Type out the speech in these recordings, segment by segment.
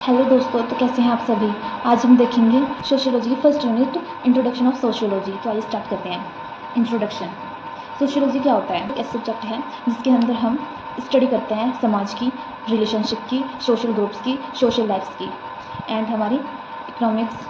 Hello दोस्तों, तो कैसे हैं आप सभी। आज हम देखेंगे सोशियोलॉजी की first unit introduction of sociology. तो आइए स्टार्ट करते हैं। इंट्रोडक्शन। सोशियोलॉजी क्या होता है? एक ऐसा सब्जेक्ट है जिसके अंदर हम स्टडी करते हैं समाज की, रिलेशनशिप की, सोशल ग्रुप्स की, सोशल लाइफ्स की एंड हमारी इकोनॉमिक्स,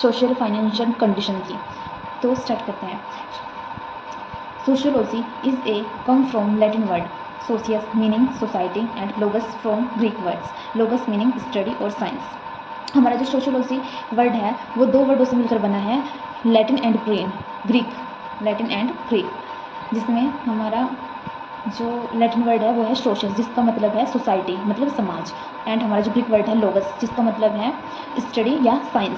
सोशल फाइनेंशियल कंडीशन की। तो स्टार्ट करते हैं। Sociology is a come from Latin word socius meaning society and logos from Greek words logos meaning study और science। हमारा जो सोशियोलॉजी वर्ड है वो दो वर्डों से मिलकर बना है, Latin and Greek. Latin and Greek, जिसमें हमारा जो लैटिन वर्ड है वो है सोशल, जिसका मतलब है सोसाइटी, मतलब समाज, एंड हमारा जो ग्रीक वर्ड है लोगस, जिसका मतलब है स्टडी या साइंस।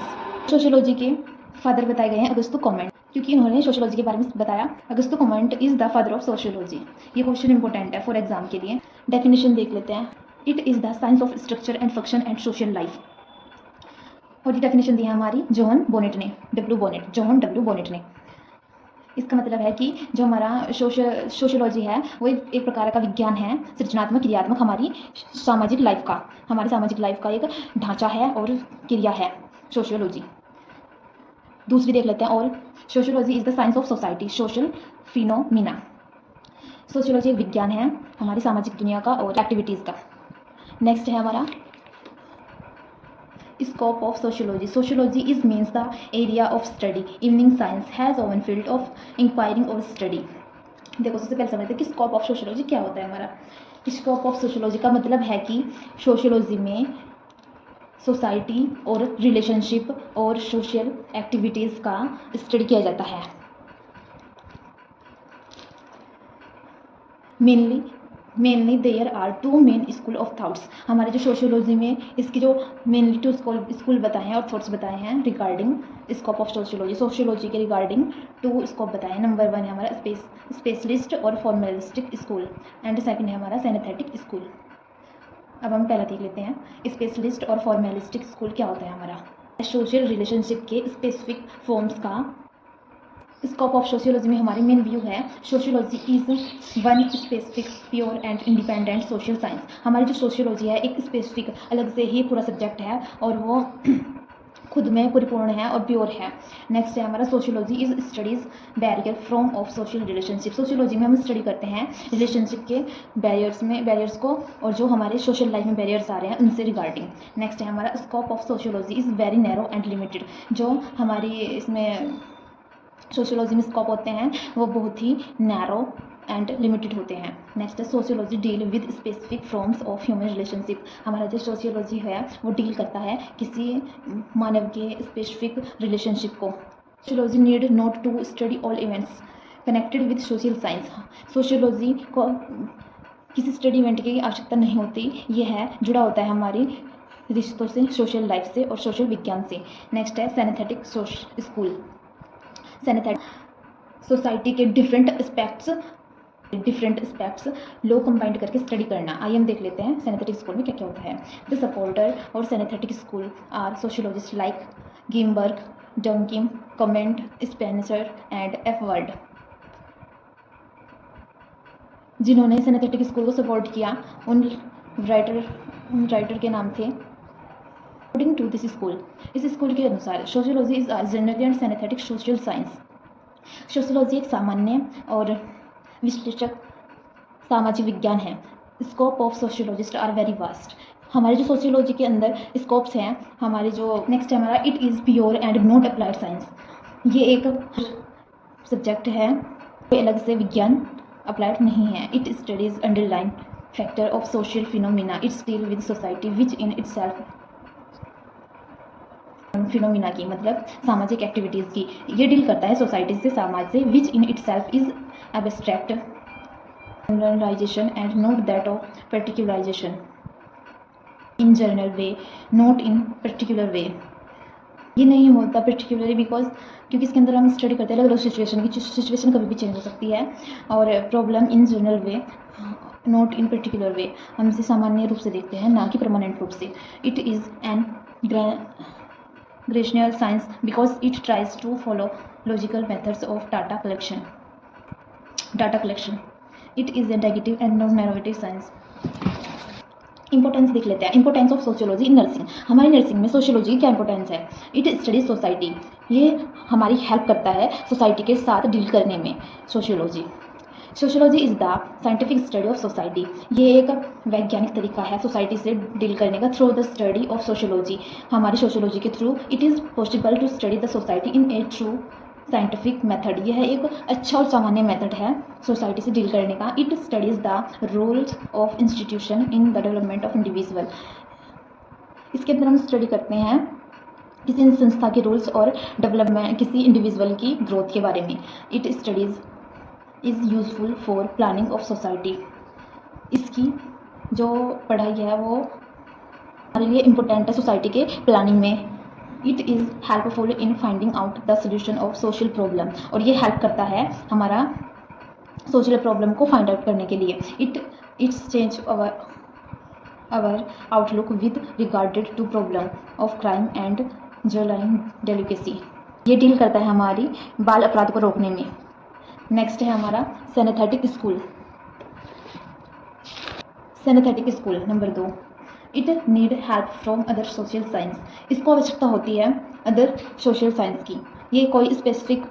सोशियोलॉजी के फादर बताए गए हैं अगस्तु कॉमेंट, क्योंकि इन्होंने सोशियोलॉजी के बारे में बताया। Auguste Comte is the father of sociology. ये क्वेश्चन इंपॉर्टेंट है फॉर एग्जाम के लिए। डेफिनेशन देख लेते हैं। It is the science of structure and function and social life. और ये डेफिनेशन दी है हमारी जॉन डब्ल्यू बोनेट ने। इसका मतलब है कि जो हमारा सोशियोलॉजी है वो एक प्रकार का विज्ञान है, सृजनात्मक, क्रियात्मक, हमारी सामाजिक लाइफ का एक ढांचा है और क्रिया है सोशियोलॉजी। दूसरी देख लेते हैं। और sociology is the science of society, social phenomena. Sociology एक विज्ञान है हमारी सामाजिक दुनिया का और एक्टिविटीज़ का। नेक्स्ट है हमारा scope of sociology. Sociology is means the area of study evening science has oven field of enquiring और स्टडी। देखो, सबसे पहले समझते हैं कि स्कोप ऑफ सोशियोलॉजी क्या होता है। हमारा स्कोप ऑफ सोशियोलॉजी का मतलब है कि सोशियोलॉजी में सोसाइटी और रिलेशनशिप और सोशल एक्टिविटीज़ का स्टडी किया जाता है। Mainly there are two main school of thoughts. हमारे जो सोशियोलॉजी में इसकी जो मेनली टू स्कूल बताए हैं और थॉट्स बताए हैं regarding scope of sociology. Sociology के रिगार्डिंग टू स्कोप बताए हैं। नंबर 1 है हमारा स्पेशलिस्ट और फॉर्मेलिस्टिक स्कूल, एंड सेकंड है हमारा सिंथेटिक स्कूल। अब हम पहला देख लेते हैं, स्पेशलिस्ट और फॉर्मेलिस्टिक स्कूल क्या होता है हमारा। सोशल रिलेशनशिप के स्पेसिफिक फॉर्म्स का स्कोप ऑफ सोशियोलॉजी में हमारी मेन व्यू है। Sociology is one specific pure and independent social science. हमारी जो सोशियोलॉजी है एक स्पेसिफिक अलग से ही पूरा सब्जेक्ट है और वो खुद में परिपूर्ण है और प्योर है। नेक्स्ट है हमारा sociology is studies barrier from of social relationship. Sociology में हम स्टडी करते हैं रिलेशनशिप के बैरियर्स को और जो हमारे सोशल लाइफ में बैरियर्स आ रहे हैं उनसे रिगार्डिंग। नेक्स्ट है हमारा scope of sociology is very narrow and limited. जो हमारी इसमें सोशियोलॉजी में स्कोप होते हैं वो बहुत ही नैरो एंड लिमिटेड होते हैं। नेक्स्ट है sociology deal with specific forms of human relationship. हमारा जो सोशियोलॉजी है वो डील करता है किसी मानव के स्पेसिफिक रिलेशनशिप को। Sociology need not to study all events connected with social science. Sociology को किसी स्टडी इवेंट की आवश्यकता नहीं होती, ये है जुड़ा होता है हमारी रिश्तों से, सोशल लाइफ से और सोशल विज्ञान से। नेक्स्ट है सिंथेटिक स्कूल। सिंथेटिक सोसाइटी के डिफरेंट एस्पेक्ट्स लोग कंबाइंड करके स्टडी करना। आइए हम देख लेते हैं सिंथेटिक स्कूल में क्या क्या होता है। द सपोर्टर और synthetic school are sociologist like Ginsberg, Durkheim, Comte, Spencer and F Ward. जिन्होंने सिंथेटिक स्कूल को सपोर्ट किया उन राइटर के नाम थे। अकॉर्डिंग टू दिस स्कूल, इस स्कूल के अनुसार sociology is a general and synthetic social science. सोशियोलॉजी एक सामान्य और विश्लेषक सामाजिक विज्ञान है। Scope of sociologist are very vast. हमारे जो सोशियोलॉजी के अंदर स्कोप्स हैं हमारे जो नेक्स्ट है हमारा it is pure and not applied science. ये एक सब्जेक्ट है, कोई अलग से विज्ञान अप्लाइड नहीं है। It studies underline factor of social phenomena. It's deal with society which in itself phenomena की मतलब सामाजिक एक्टिविटीज़ की। ये डील करता है सोसाइटी से, समाज से, which in itself is abstract generalisation and not that of particularisation in general way, not in particular way. ये नहीं होता पर्टिकुलरली बिकॉज क्योंकि इसके अंदर हम स्टडी करते हैं अलग अलग सिचुएशन की। सिचुएशन कभी भी चेंज हो सकती है। और problem in general way, not in particular वे, हम इसे सामान्य रूप से देखते हैं ना कि परमानेंट रूप से। It is an rational science because it tries to follow logical methods of data collection. It is a negative and non-narrative science. Importance देख लेते हैं। Importance of sociology in nursing. हमारी नर्सिंग में सोशियोलॉजी की क्या importance है? It studies society. ये हमारी हेल्प करता है सोसाइटी के साथ डील करने में। Sociology sociology is the scientific study of society. ये एक वैज्ञानिक तरीका है सोसाइटी से डील करने का through the study of sociology. हमारी सोशियोलॉजी के through it is possible to study the society in a true scientific method. यह एक अच्छा और सामान्य मेथड है सोसाइटी से डील करने का। It studies the roles of institution in the development of individual. इसके अंदर हम स्टडी करते हैं किसी संस्था के रूल्स और डेवलपमेंट, किसी इंडिविजुअल की ग्रोथ के बारे में। It studies is useful for planning of society. इसकी जो पढ़ाई है वो हमारे लिए इम्पोर्टेंट है सोसाइटी के प्लानिंग में। It is helpful in finding out the solution of social problem. और ये हेल्प करता है हमारा सोशल प्रॉब्लम को फाइंड आउट करने के लिए। It's change our outlook with regarded to problem of crime and juvenile delinquency. ये डील करता है हमारी बाल अपराध को रोकने में। नेक्स्ट है हमारा synthetic school. Synthetic school number 2। It need help from other social science. इसको आवश्यकता होती है अदर सोशल साइंस की। ये कोई स्पेसिफिक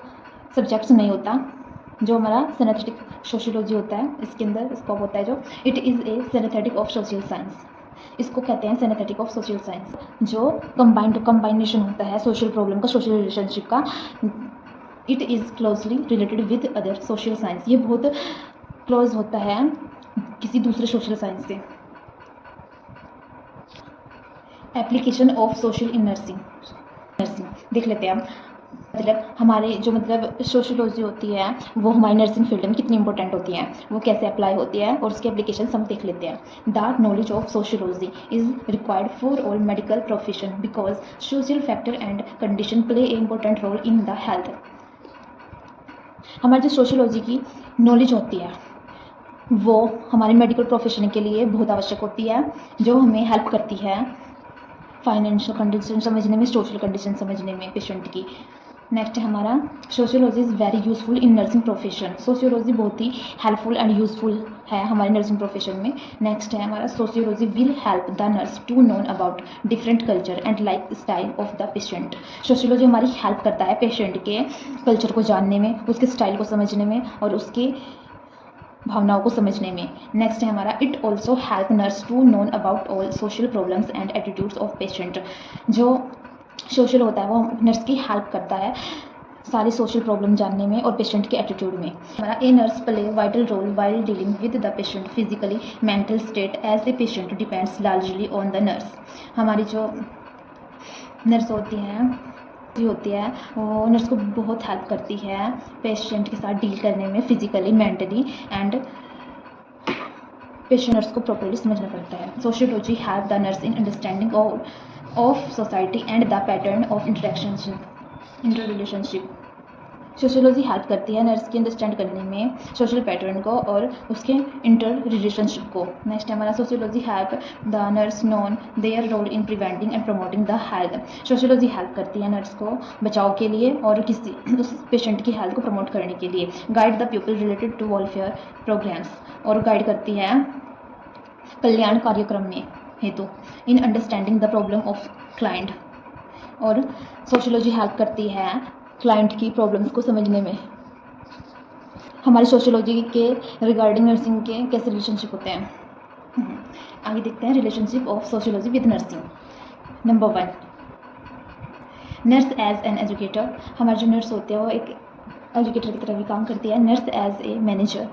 सब्जेक्ट्स नहीं होता। जो हमारा सिनेस्थेटिक सोशियोलॉजी होता है इसके अंदर स्कोप होता है जो it is a synthetic of social science. इसको कहते हैं सिनेस्थेटिक ऑफ सोशल साइंस, जो कंबाइनेशन होता है सोशल प्रॉब्लम का, सोशल रिलेशनशिप का। It is closely related with other social science. ये बहुत क्लोज होता है किसी दूसरे सोशल साइंस से। Application of social in nursing देख लेते हैं हम। हमारे जो सोशियोलॉजी होती है वो हमारी नर्सिंग फील्ड में कितनी इंपॉर्टेंट होती है, वो कैसे अप्लाई होती है और उसके एप्लीकेशन हम देख लेते हैं। The knowledge of sociology is required for all medical profession because social factor and condition play a important role in the health. हमारी जो सोशियोलॉजी की नॉलेज होती है वो हमारे मेडिकल प्रोफेशन के लिए बहुत आवश्यक होती है, जो हमें हेल्प करती है फाइनेंशियल कंडीशन समझने में, सोशल कंडीशन समझने में पेशेंट की। नेक्स्ट है हमारा sociology is very useful in nursing profession. Sociology बहुत ही हेल्पफुल एंड यूजफुल है हमारे नर्सिंग प्रोफेशन में। नेक्स्ट है हमारा sociology will help the nurse to known about different culture and life style of the patient. Sociology हमारी help करता है patient के कल्चर को जानने में, उसके स्टाइल को समझने में और उसके भावनाओं को समझने में। नेक्स्ट है हमारा it also help nurse to known about all social problems and attitudes of patient. जो सोशल होता है वो नर्स की हेल्प करता है सारी सोशल प्रॉब्लम जानने में और पेशेंट के एटीट्यूड में। हमारा a nurse play vital role while dealing with the patient physically mental state as a patient depends largely on the nurse. हमारी जो नर्स होती है वो नर्स को बहुत हेल्प करती है पेशेंट के साथ डील करने में physically mentally and patient nurse को प्रॉपर्ली समझना पड़ता है। Sociology help the nurse in understanding of society and the pattern of inter relationship. Sociology help करती है नर्स की अंडरस्टैंड करने में सोशल पैटर्न को और उसके इंटर रिलेशनशिप को। नेक्स्ट हमारा sociology help the nurse known their role in preventing and promoting the health. Sociology help करती है नर्स को बचाव के लिए और किसी उस पेशेंट की हेल्थ को प्रमोट करने के लिए। Guide the people related to welfare programmes, और गाइड करती है कल्याण कार्यक्रम में हेतु in understanding the problem of client. और सोशियोलॉजी हेल्प करती है क्लाइंट की प्रॉब्लम्स को समझने में। हमारी सोशियोलॉजी के रिगार्डिंग नर्सिंग के कैसे रिलेशनशिप होते हैं, आगे देखते हैं relationship of sociology with nursing. Number 1, nurse as an educator. हमारी जो नर्स होती है वो एक एजुकेटर की तरह भी काम करती है। Nurse as a manager,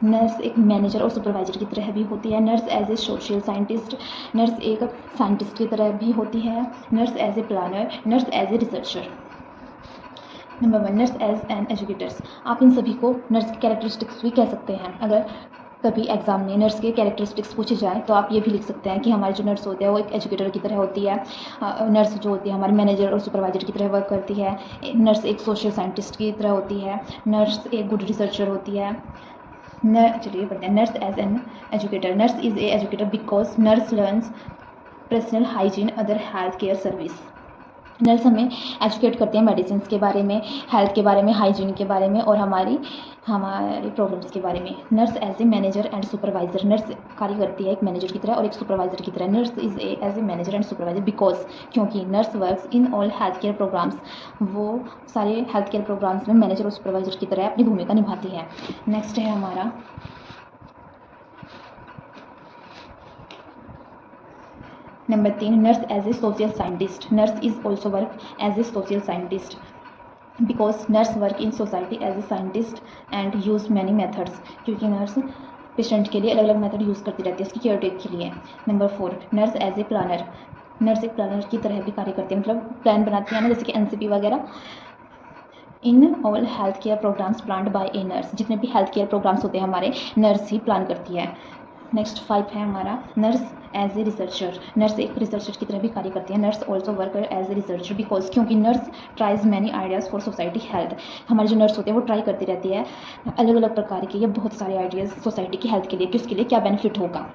nurse एक मैनेजर और सुपरवाइजर की तरह भी होती है। Nurse as a social scientist, nurse एक साइंटिस्ट की तरह भी होती है। Nurse as a planner, nurse as a researcher. Number 1, nurse as an educators. आप इन सभी को नर्स की कैरेक्टरिस्टिक्स भी कह सकते हैं। अगर कभी एग्जाम में नर्स के कैरेक्टरिस्टिक्स पूछे जाए तो आप ये भी लिख सकते हैं कि हमारी जो नर्स होती है वो एक एजुकेटर की तरह होती है। नर्स जो होती है हमारी मैनेजर और सुपरवाइजर की तरह वर्क करती है। नर्स एक सोशल साइंटिस्ट की तरह होती है। नर्स एक गुड रिसर्चर होती है। चलिए पढ़ते हैं। Nurse as an educator, nurse is a educator because nurse learns personal hygiene other health care service. Nurse हमें एजुकेट करते हैं मेडिसिन के बारे में, हेल्थ के बारे में, हाइजीन के बारे में और हमारी प्रॉब्लम्स के बारे में। Nurse as a manager and supervisor, nurse कार्य करती है एक मैनेजर की तरह और एक सुपरवाइजर की तरह। Nurse is as a manager and supervisor because, क्योंकि nurse works in all health care programmes, वो सारे हेल्थ केयर प्रोग्राम्स में मैनेजर और सुपरवाइजर की तरह अपनी भूमिका निभाती है। नेक्स्ट है हमारा number 3, nurse as a social scientist. Nurse is also work as a social scientist because nurse work in society as a scientist and use many methods, क्योंकि नर्स पेशेंट के लिए अलग अलग मेथड यूज़ करती रहती है उसकी केयर टेक के लिए। Number 4, nurse as a planner. Nurse एक प्लानर की तरह भी कार्य करती है, मतलब प्लान बनाती है ना, जैसे कि एनसीपी वगैरह। In all health care programmes planned by a nurse, जितने भी हेल्थ केयर प्रोग्राम्स होते हैं हमारे, नर्स ही प्लान करती है। नेक्स्ट 5 है हमारा nurse as a researcher. Nurse एक रिसर्चर की तरह भी कार्य करती है। Nurse also work as a researcher because, क्योंकि nurse tries many ideas for society health. हमारे जो नर्स होते हैं वो ट्राई करती रहती है अलग अलग प्रकार के या बहुत सारे आइडियाज़ सोसाइटी की हेल्थ के लिए कि उसके लिए क्या बेनिफिट होगा।